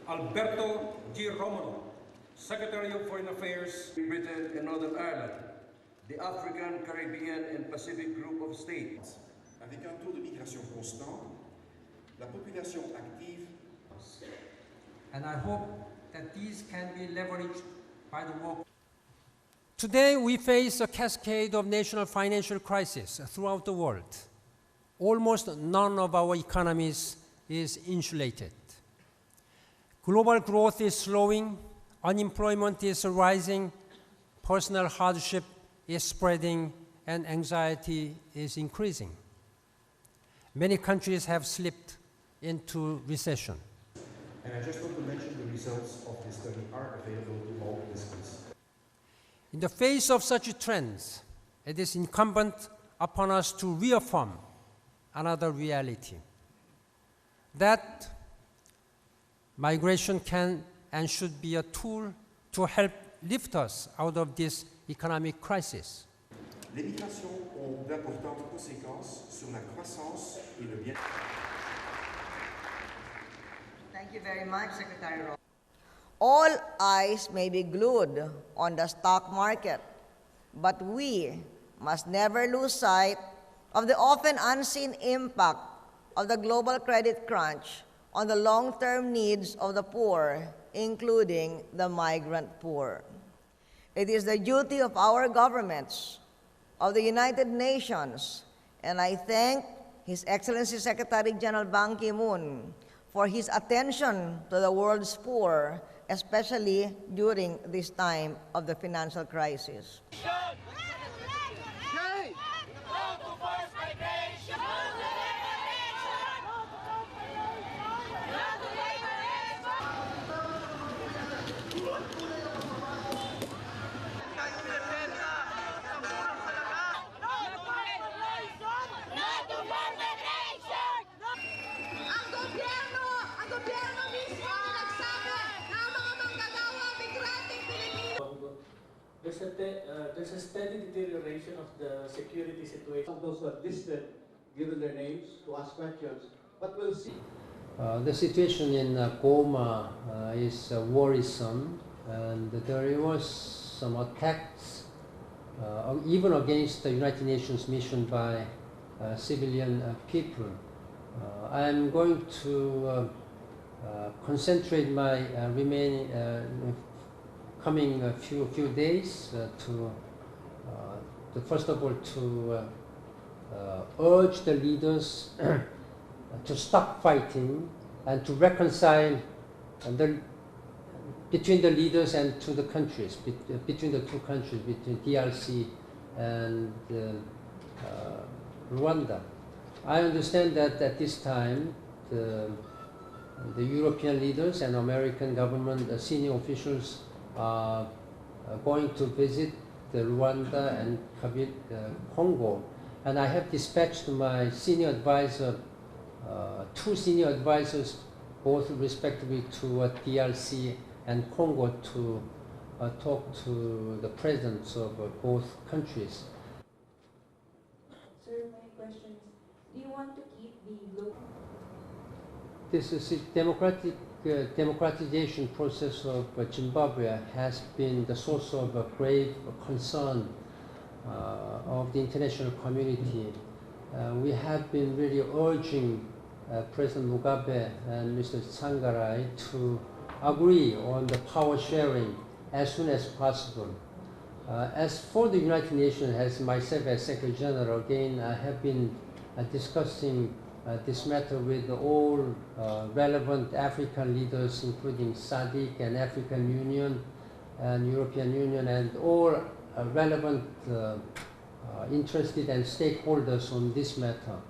Alberto G. Romulo, Secretary of Foreign Affairs, Britain and Northern Ireland, the African, Caribbean and Pacific Group of States. Avec un taux de migration constant, la population active. And I hope that these can be leveraged by the work. Today, we face a cascade of national financial crises throughout the world. Almost none of our economies is insulated. Global growth is slowing, unemployment is rising, personal hardship is spreading, and anxiety is increasing. Many countries have slipped into recession. And I just want to mention the results of this study are available to all participants. In the face of such trends, it is incumbent upon us to reaffirm another reality, that migration can and should be a tool to help lift us out of this economic crisis. Les migrations ont d'importantes conséquences sur la croissance et le bien. Thank you very much, Secretary Ross. All eyes may be glued on the stock market, but we must never lose sight of the often unseen impact of the global credit crunch on the long-term needs of the poor, including the migrant poor. It is the duty of our governments, of the United Nations, and I thank His Excellency Secretary General Ban Ki-moon for his attention to the world's poor, especially during this time of the financial crisis. There's a steady deterioration of the security situation. Those who are listed, given their names, to ask questions, but we'll see. The situation in Goma is worrisome, and there was some attacks even against the United Nations mission by civilian people. I'm going to concentrate my remaining coming few days to first of all to urge the leaders to stop fighting and to reconcile between the leaders and to the countries, between the two countries, between DRC and Rwanda. I understand that at this time the European leaders and American government senior officials are going to visit Rwanda and Congo, and I have dispatched my senior advisor, two senior advisors, both respectively to DRC and Congo, to talk to the presidents of both countries. Sir, my question is, do you want to keep the local? This is democratization process of Zimbabwe has been the source of a grave concern of the international community. We have been really urging President Mugabe and Mr. Tsvangirai to agree on the power sharing as soon as possible. As for the United Nations, as myself as Secretary General, again, I have been discussing this matter with all relevant African leaders, including SADC and African Union and European Union, and all relevant interested and stakeholders on this matter.